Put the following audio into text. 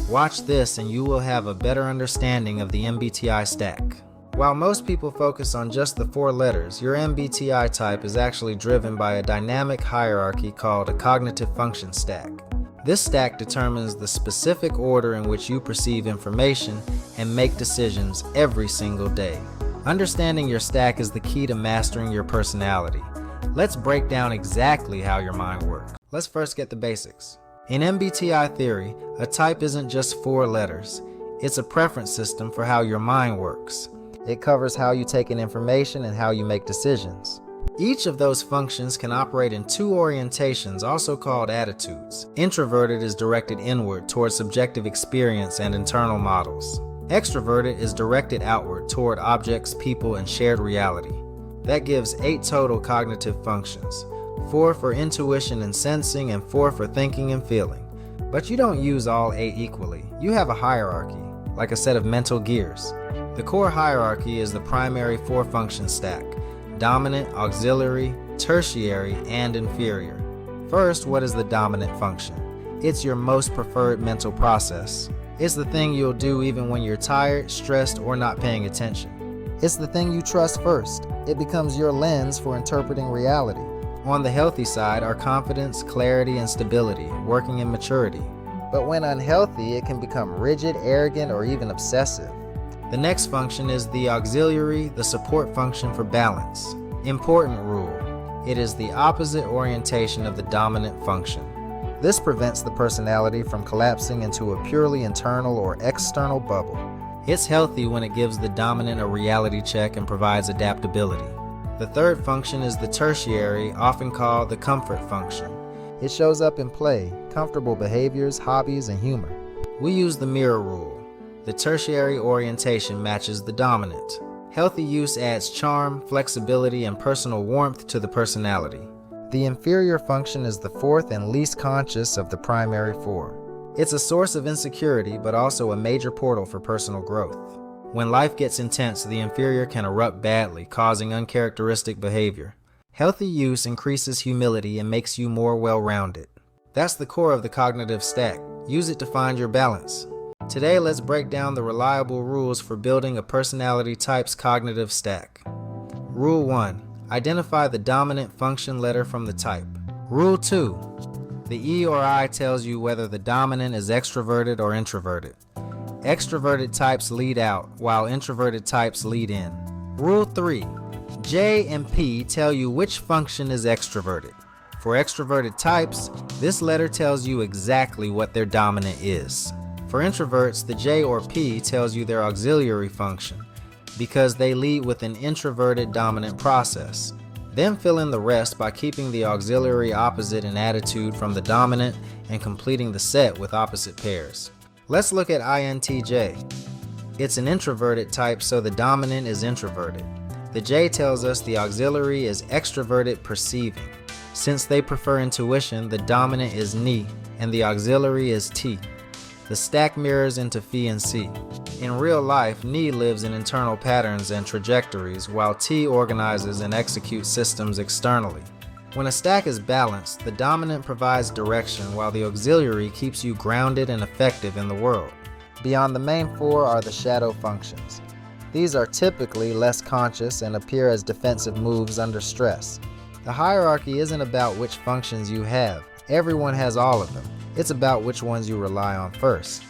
Watch this and you will have a better understanding of the MBTI stack. While most people focus on just the 4 letters, your MBTI type is actually driven by a dynamic hierarchy called a cognitive function stack. This stack determines the specific order in which you perceive information and make decisions every single day. Understanding your stack is the key to mastering your personality. Let's break down exactly how your mind works. Let's first get the basics. In MBTI theory, a type isn't just 4 letters. It's a preference system for how your mind works. It covers how you take in information and how you make decisions. Each of those functions can operate in 2 orientations, also called attitudes. Introverted is directed inward toward subjective experience and internal models. Extroverted is directed outward toward objects, people, and shared reality. That gives 8 total cognitive functions, 4 for intuition and sensing, and 4 for thinking and feeling. But you don't use all 8 equally. You have a hierarchy, like a set of mental gears. The core hierarchy is the primary 4-function stack: dominant, auxiliary, tertiary, and inferior. First, what is the dominant function? It's your most preferred mental process. It's the thing you'll do even when you're tired, stressed, or not paying attention. It's the thing you trust first. It becomes your lens for interpreting reality. On the healthy side are confidence, clarity, and stability, working in maturity. But when unhealthy, it can become rigid, arrogant, or even obsessive. The next function is the auxiliary, the support function for balance. Important rule: it is the opposite orientation of the dominant function. This prevents the personality from collapsing into a purely internal or external bubble. It's healthy when it gives the dominant a reality check and provides adaptability. The third function is the tertiary, often called the comfort function. It shows up in play, comfortable behaviors, hobbies, and humor. We use the mirror rule. The tertiary orientation matches the dominant. Healthy use adds charm, flexibility, and personal warmth to the personality. The inferior function is the 4th and least conscious of the primary 4. It's a source of insecurity, but also a major portal for personal growth. When life gets intense, the inferior can erupt badly, causing uncharacteristic behavior. Healthy use increases humility and makes you more well-rounded. That's the core of the cognitive stack. Use it to find your balance. Today, let's break down the reliable rules for building a personality type's cognitive stack. Rule 1. Identify the dominant function letter from the type. Rule 2. The E or I tells you whether the dominant is extroverted or introverted. Extroverted types lead out, while introverted types lead in. Rule 3. J and P tell you which function is extroverted. For extroverted types, this letter tells you exactly what their dominant is. For introverts, the J or P tells you their auxiliary function, because they lead with an introverted dominant process. Then fill in the rest by keeping the auxiliary opposite in attitude from the dominant and completing the set with opposite pairs. Let's look at INTJ. It's an introverted type, so the dominant is introverted. The J tells us the auxiliary is extroverted perceiving. Since they prefer intuition, the dominant is Ni and the auxiliary is T. The stack mirrors into Phi and C. In real life, Ni lives in internal patterns and trajectories, while T organizes and executes systems externally. When a stack is balanced, the dominant provides direction while the auxiliary keeps you grounded and effective in the world. Beyond the main 4 are the shadow functions. These are typically less conscious and appear as defensive moves under stress. The hierarchy isn't about which functions you have. Everyone has all of them. It's about which ones you rely on first.